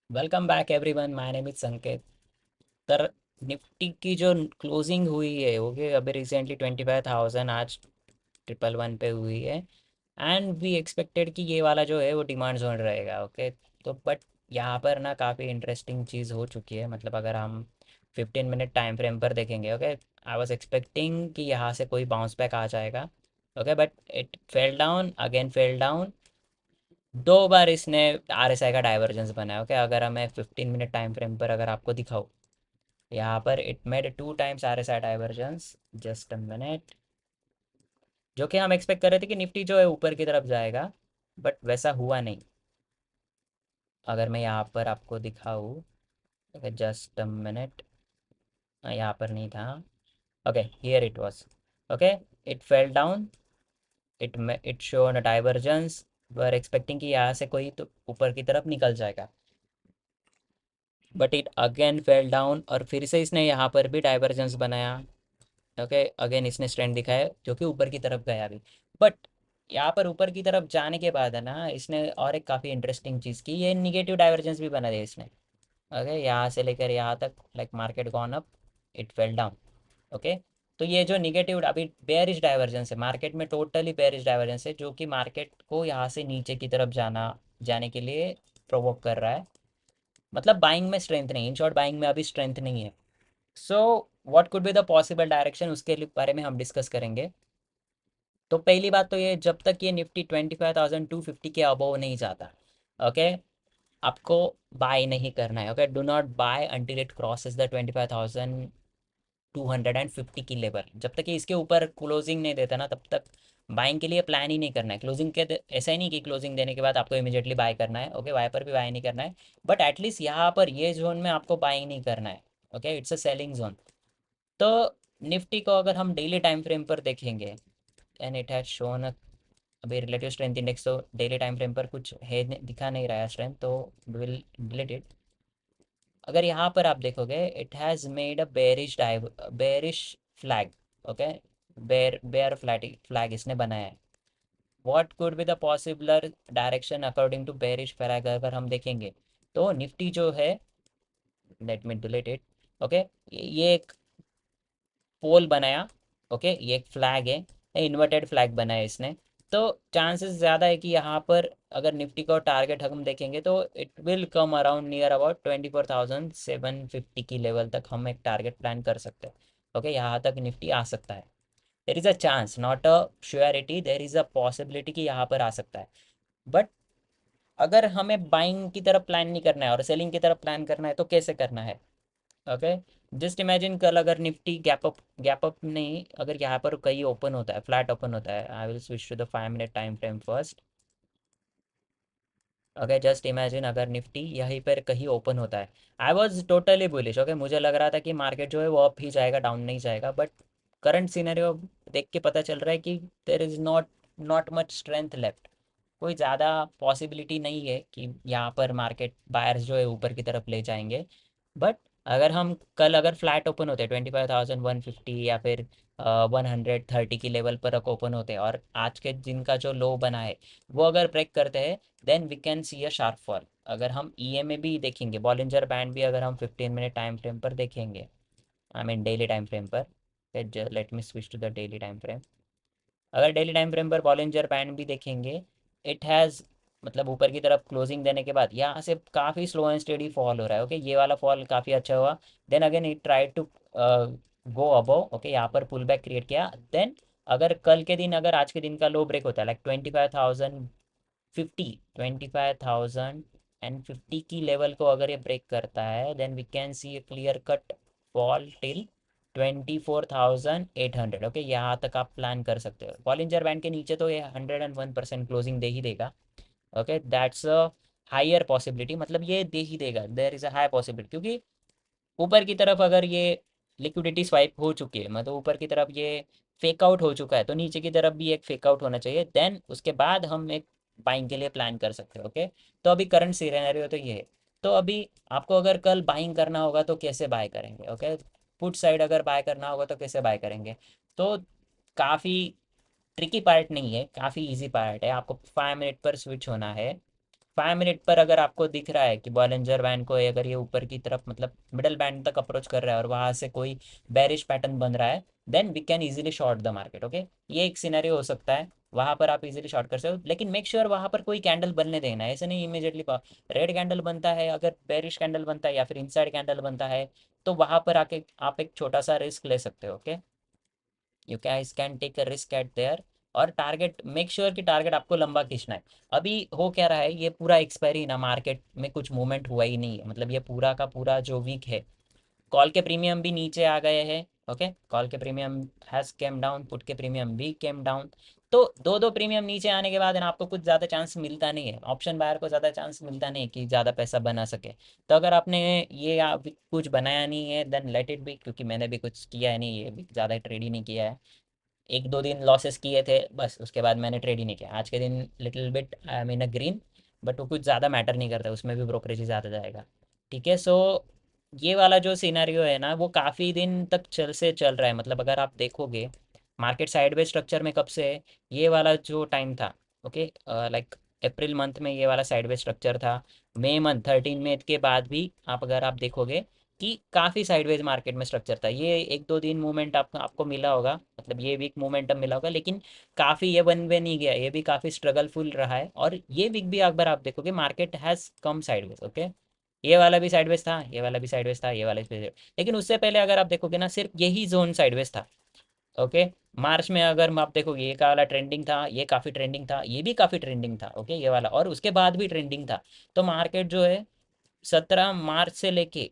Welcome back everyone, my name is संकेत। तर Nifty की जो क्लोजिंग हुई है ओके, अभी रिसेंटली 25,000 आज 111 पे हुई है। एंड वी एक्सपेक्टेड कि ये वाला जो है वो डिमांड जोन रहेगा ओके। तो बट यहाँ पर ना काफ़ी इंटरेस्टिंग चीज़ हो चुकी है। मतलब अगर हम 15 मिनट टाइम फ्रेम पर देखेंगे ओके, आई वॉज एक्सपेक्टिंग कि यहाँ से कोई बाउंस बैक आ जाएगा okay, but it fell down again, fell down. दो बार इसने आरएसआई का डाइवर्जेंस बनाया ओके। अगर हमें 15 मिनट टाइम फ्रेम पर अगर आपको दिखाऊँ, यहाँ पर it made 2 times RSI divergence. Just a minute. जो कि हम एक्सपेक्ट कर रहे थे कि निफ्टी जो है ऊपर की तरफ जाएगा, बट वैसा हुआ नहीं। अगर मैं यहाँ पर आपको दिखाऊँ, जस्ट अ मिनट, यहाँ पर नहीं था। Okay, here it was. Okay, it fell down, it shown a divergence. Were expecting कि यहाँ से कोई तो ऊपर की तरफ निकल जाएगा, but it again fell down. और फिर से इसने यहाँ पर भी डाइवर्जेंस बनाया ओके। अगेन इसने स्ट्रेंथ दिखाया जो कि ऊपर की तरफ गया भी, बट यहाँ पर ऊपर की तरफ जाने के बाद है ना, इसने और एक काफ़ी इंटरेस्टिंग चीज़ की, ये निगेटिव डाइवर्जेंस भी बना दिया इसने ओके। यहाँ से लेकर यहाँ तक, like market gone up, it fell down okay. तो ये जो निगेटिव अभी बेयरिश डाइवर्जेंस है, मार्केट में टोटली बेयरिश डाइवर्जेंस है, जो कि मार्केट को यहाँ से नीचे की तरफ जाने के लिए प्रोवोक कर रहा है। मतलब बाइंग में स्ट्रेंथ नहीं, इन शॉर्ट बाइंग में अभी स्ट्रेंथ नहीं है। So what could be the possible direction, उसके बारे में हम डिस्कस करेंगे। तो पहली बात तो ये, जब तक ये निफ्टी 25,250 के अबव नहीं जाता ओके, आपको बाय नहीं करना है okay. Do not buy until it crosses the 25,250 की लेवल। जब तक ये इसके ऊपर क्लोजिंग नहीं देता ना, तब तक बाइंग के लिए प्लान ही नहीं करना है। क्लोजिंग के ऐसा ही नहीं कि क्लोजिंग देने के बाद आपको इमीडिएटली बाय करना है ओके, वाई पर भी बाय नहीं करना है, बट एटलीस्ट यहाँ पर ये जोन में आपको बाइंग नहीं करना है okay. It's a selling zone. तो निफ्टी को अगर हम डेली टाइम फ्रेम पर देखेंगे, एंड इट हैज शोन अभी रिलेटिव स्ट्रेंथ इंडेक्स तो डेली टाइम फ्रेम पर कुछ है दिखा नहीं रहा है स्ट्रेंथ, तो विल डिलीट इट। अगर यहाँ पर आप देखोगे, it has made a bearish flag okay. Bear flag इसने बनाया है। What could be the possible direction according to bearish flag, अगर हम देखेंगे तो निफ्टी जो है, let me delete it okay, ये एक पोल बनाया ओके, ये एक फ्लैग है, इन्वर्टेड फ्लैग बनाया इसने। तो चांसेस ज़्यादा है कि यहाँ पर अगर निफ्टी का टारगेट हम देखेंगे तो it will come around near about 24,750 की लेवल तक हम एक टारगेट प्लान कर सकते हैं ओके। यहाँ तक निफ्टी आ सकता है। देर is a chance, not a surety, there is a possibility कि यहाँ पर आ सकता है। बट अगर हमें बाइंग की तरफ प्लान नहीं करना है और सेलिंग की तरफ प्लान करना है, तो कैसे करना है ओके। जस्ट इमेजिन कल अगर निफ्टी गैप अप नहीं, अगर यहाँ पर कहीं ओपन होता है, फ्लैट ओपन होता है, I will switch to the 5 minute time frame first okay. Just imagine अगर निफ्टी यहीं पर कहीं ओपन होता है, I was totally bullish okay. मुझे लग रहा था कि मार्केट जो है वो अप ही जाएगा, डाउन नहीं जाएगा, बट करंट सिनेरियो देख के पता चल रहा है कि there is not not much strength left. कोई ज़्यादा पॉसिबिलिटी नहीं है कि यहाँ पर मार्केट बायर्स जो है ऊपर की तरफ ले जाएंगे। बट अगर हम कल अगर फ्लैट ओपन होते हैं 25,150 या फिर 130 की लेवल पर ओपन होते हैं, और आज के दिन का जो लो बना है वो अगर ब्रेक करते हैं, then we can see a sharp fall. अगर हम ईएमए भी देखेंगे, बॉलिंजर बैंड भी अगर हम 15 मिनट टाइम फ्रेम पर देखेंगे, I mean daily time frame पर, let me switch to the daily time frame. अगर डेली टाइम फ्रेम पर बॉलिंजर बैंड भी देखेंगे, इट हैज़, मतलब ऊपर की तरफ क्लोजिंग देने के बाद यहाँ से काफ़ी स्लो एंड स्टेडी फॉल हो रहा है ओके। ये वाला फॉल काफ़ी अच्छा हुआ। Then again it try to go above okay, यहाँ पर पुल बैक क्रिएट किया। देन अगर कल के दिन, अगर आज के दिन का लो ब्रेक होता है लाइक 25,050 की लेवल को अगर ये ब्रेक करता है, then we can see a clear cut fall till 24,800 okay. यहाँ तक आप प्लान कर सकते हो। बॉलिंजर बैंड के नीचे तो ये 101% क्लोजिंग दे ही देगा okay. That's a higher possibility, मतलब ये दे ही देगा, there is a high possibility, क्योंकि ऊपर की तरफ अगर ये लिक्विडिटी स्वाइप हो चुकी है, मतलब ऊपर की तरफ ये फेक आउट हो चुका है, तो नीचे की तरफ भी एक फेक आउट होना चाहिए। देन उसके बाद हम एक बाइंग के लिए प्लान कर सकते हैं ओके। तो अभी करंट सिनेरियो तो ये है। तो अभी आपको अगर कल बाइंग करना होगा तो कैसे बाय करेंगे ओके। पुट साइड अगर बाय करना होगा तो कैसे बाय करेंगे। तो काफ़ी ट्रिकी पार्ट नहीं है, काफ़ी इजी पार्ट है। आपको 5 मिनट पर स्विच होना है 5 मिनट पर अगर आपको दिख रहा है कि बॉलिंजर बैंड को अगर ये ऊपर की तरफ मतलब मिडल बैंड तक अप्रोच कर रहा है और वहाँ से कोई बेरिश पैटर्न बन रहा है, then we can easily short the market. Okay, ये एक सिनेरियो हो सकता है, वहाँ पर आप इजीली शॉर्ट कर सकते हो, लेकिन मेक श्योर वहाँ पर कोई कैंडल बनने देना है। ऐसे नहीं इमीडिएटली रेड कैंडल बनता है, अगर बेरिश कैंडल बनता है या फिर इनसाइड कैंडल बनता है, तो वहाँ पर आके आप एक छोटा सा रिस्क ले सकते हो। Okay, you can take a risk at there. और टारगेट मेक श्योर कि टारगेट आपको लंबा खींचना है। अभी हो क्या रहा है, ये पूरा एक्सपायरी ना, मार्केट में कुछ मूवमेंट हुआ ही नहीं है, मतलब ये पूरा का पूरा जो वीक है, कॉल के प्रीमियम भी नीचे आ गए हैं। ओके, कॉल के premium has came down, put के प्रीमियम भी केम डाउन। तो दो दो प्रीमियम नीचे आने के बाद है ना, आपको कुछ ज़्यादा चांस मिलता नहीं है, ऑप्शन बायर को ज़्यादा चांस मिलता नहीं है कि ज़्यादा पैसा बना सके। तो अगर आपने ये आप कुछ बनाया नहीं है, देन लेट इट बी, क्योंकि मैंने भी कुछ किया है नहीं, ये भी ज़्यादा ट्रेड ही नहीं किया है। एक दो दिन लॉसेस किए थे बस, उसके बाद मैंने ट्रेड ही नहीं किया। आज के दिन little bit I am in a green, but वो कुछ ज़्यादा मैटर नहीं करता, उसमें भी ब्रोकरेज ही ज़्यादा जाएगा। ठीक है, सो ये वाला जो सिनेरियो है ना, वो काफ़ी दिन तक चल रहा है। मतलब अगर आप देखोगे मार्केट साइडवेज स्ट्रक्चर में कब से है, ये वाला जो टाइम था, ओके, लाइक अप्रैल मंथ में ये वाला साइडवेज स्ट्रक्चर था। मई मंथ 13 मई के बाद भी आप अगर आप देखोगे कि काफ़ी साइडवेज मार्केट में स्ट्रक्चर था। ये एक दो दिन मूवमेंट आपको मिला होगा, मतलब ये वीक मोमेंटम मिला होगा, लेकिन काफ़ी ये वन वे नहीं गया, ये भी काफ़ी स्ट्रगलफुल रहा है। और ये वीक भी अगर आप देखोगे market has come sideways. Okay, ये वाला भी साइडवेज था, ये वाला भी साइडवेज था, ये वाला भी लेकिन उससे पहले अगर आप देखोगे ना, सिर्फ यही जोन साइडवेज था। ओके, मार्च में अगर आप देखोगे ये का वाला ट्रेंडिंग था, ये काफ़ी ट्रेंडिंग था, ये भी काफ़ी ट्रेंडिंग था। ओके, ये वाला और उसके बाद भी ट्रेंडिंग था। तो मार्केट जो है 17 मार्च से लेके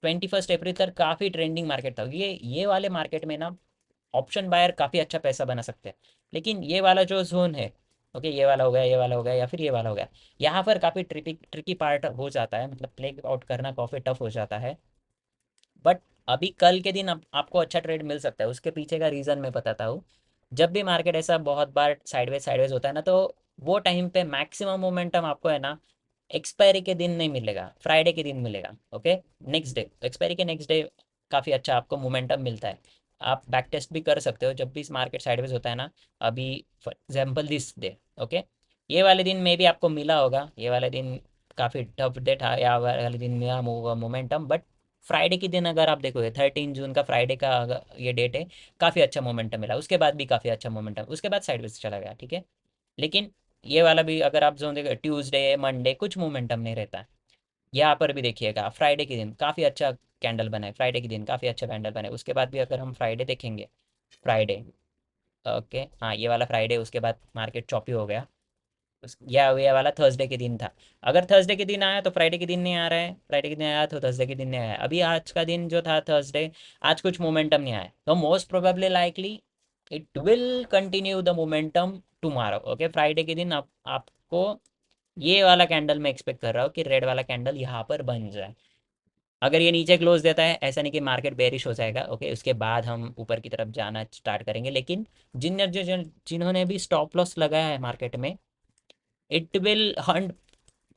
21 अप्रैल तक काफ़ी ट्रेंडिंग मार्केट था। ये वाले मार्केट में ना ऑप्शन बायर काफ़ी अच्छा पैसा बना सकते हैं। लेकिन ये वाला जो जोन है, ओके, ये वाला हो गया, ये वाला हो गया, या फिर ये वाला हो गया, यहाँ पर काफ़ी ट्रिकी ट्रिकी पार्ट हो जाता है, मतलब प्ले आउट करना काफ़ी टफ हो जाता है। बट अभी कल के दिन आपको अच्छा ट्रेड मिल सकता है। उसके पीछे का रीज़न मैं बताता हूँ। जब भी मार्केट ऐसा बहुत बार साइडवेज साइडवेज होता है ना, तो वो टाइम पे मैक्सिमम मोमेंटम आपको है ना एक्सपायरी के दिन नहीं मिलेगा, फ्राइडे के दिन मिलेगा। ओके, नेक्स्ट डे, एक्सपायरी के नेक्स्ट डे काफ़ी अच्छा आपको मोमेंटम मिलता है। आप बैक टेस्ट भी कर सकते हो जब भी मार्केट साइडवेज होता है ना। अभी for example this day, okay, ये वाले दिन में भी आपको मिला होगा, ये वाले दिन काफ़ी टफ डे था, या वाले दिन मिला मोमेंटम। बट फ्राइडे के दिन अगर आप देखोगे 13 जून का फ्राइडे का ये डेट है, काफ़ी अच्छा मोमेंटम मिला, उसके बाद भी काफ़ी अच्छा मोमेंटम, उसके बाद साइडवेज चला गया। ठीक है, लेकिन ये वाला भी अगर आप जो देखो ट्यूसडे मंडे कुछ मोमेंटम नहीं रहता है। यहाँ पर भी देखिएगा फ्राइडे के दिन काफ़ी अच्छा कैंडल बना है, फ्राइडे के दिन काफ़ी अच्छा कैंडल बना है। उसके बाद भी अगर हम फ्राइडे देखेंगे, फ्राइडे, ओके, हाँ ये वाला फ्राइडे, उसके बाद मार्केट चॉपी हो गया। या ये वाला थर्सडे के दिन था। अगर थर्सडे के दिन आया तो फ्राइडे के दिन नहीं आ रहा है, फ्राइडे के दिन आया तो थर्सडे के दिन नहीं आया। अभी आज का दिन जो था थर्सडे, आज कुछ मोमेंटम नहीं आया, तो most probably likely it will continue the momentum tomorrow. Okay, Friday के दिन आपको ये वाला कैंडल मैं एक्सपेक्ट कर रहा हूँ कि रेड वाला कैंडल यहाँ पर बन जाए। अगर ये नीचे क्लोज देता है, ऐसा नहीं कि मार्केट बेरिश हो जाएगा। ओके, उसके बाद हम ऊपर की तरफ जाना स्टार्ट करेंगे। लेकिन जिन्होंने भी स्टॉप लॉस लगाया है मार्केट में, इट विल हंट,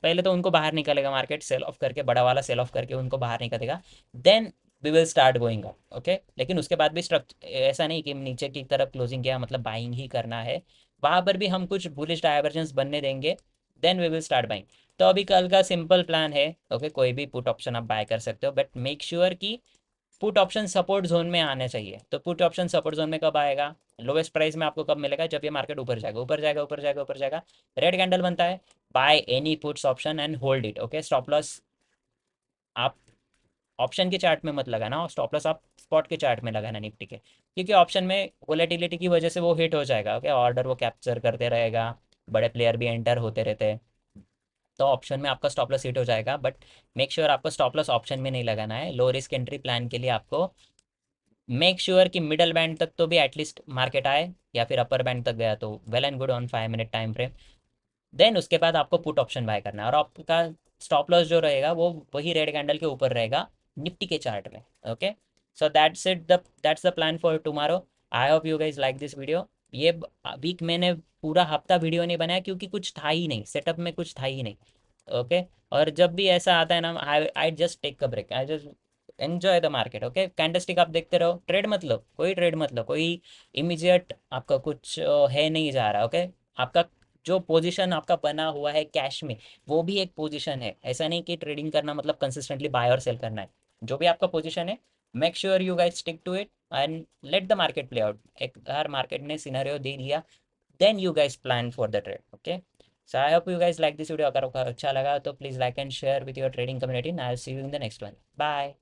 पहले तो उनको बाहर निकलेगा, मार्केट सेल ऑफ करके, बड़ा वाला सेल ऑफ करके उनको बाहर निकलेगा, then we will start going up. Okay, लेकिन उसके बाद भी स्ट्रक्चर ऐसा नहीं कि नीचे की तरफ क्लोजिंग किया मतलब बाइंग ही करना है, वहाँ पर भी हम कुछ बुलिश डाइवर्जेंस बनने देंगे, then we will start buying. तो अभी कल का सिंपल प्लान है। ओके, कोई भी पुट ऑप्शन आप बाय कर सकते हो, बट मेक श्योर कि पुट ऑप्शन सपोर्ट जोन में आने चाहिए। तो पुट ऑप्शन सपोर्ट जोन में कब आएगा, लोवेस्ट प्राइस में आपको कब मिलेगा, जब ये मार्केट ऊपर जाएगा, ऊपर जाएगा, ऊपर जाएगा, ऊपर जाएगा, रेड कैंडल बनता है, by any puts option and hold it. Okay, stop loss आप ऑप्शन के चार्ट में मत लगाना, और स्टॉप लॉस आप स्पॉट के चार्ट में लगाना निफ्टी के, क्योंकि ऑप्शन में वोलेटिलिटी की वजह से वो हिट हो जाएगा। ओके, ऑर्डर वो कैप्चर करते रहेगा, बड़े प्लेयर भी एंटर होते रहते हैं, तो ऑप्शन में आपका स्टॉप लॉस हिट हो जाएगा। बट मेक श्योर आपको स्टॉप लॉस ऑप्शन में नहीं लगाना है। लो रिस्क एंट्री प्लान के लिए आपको मेक श्योर कि मिडल बैंड तक तो भी एटलीस्ट मार्केट आए, या फिर अपर बैंड तक गया तो well and good on 5 minute time frame. Then उसके बाद आपको पुट ऑप्शन बाय करना है, और आपका स्टॉप लॉस जो रहेगा वो वही रेड कैंडल के ऊपर रहेगा निफ्टी के चार्ट में। Okay, so that's the plan for tomorrow. I hope you guys like this video. ये वीक मैंने पूरा हफ्ता वीडियो नहीं बनाया, क्योंकि कुछ था ही नहीं, सेटअप में कुछ था ही नहीं। ओके, और जब भी ऐसा आता है ना, I just take a break, I just enjoy the market. Okay, candlestick आप देखते रहो, ट्रेड मत लो, कोई ट्रेड मत लो, कोई इमीजिएट आपका कुछ है नहीं जा रहा। ओके, आपका जो पोजीशन आपका बना हुआ है कैश में, वो भी एक पोजीशन है। ऐसा नहीं कि ट्रेडिंग करना मतलब कंसिस्टेंटली बाय और सेल करना है। जो भी आपका पोजीशन है, make sure you guys stick to it and let the market play out. एक बार मार्केट ने सिनेरियो दे दिया, then you guys plan for the trade. Okay, so I hope you guys like this video. अगर आपको अच्छा लगा तो please like and share with your trading community, I will see you in the next one. Bye.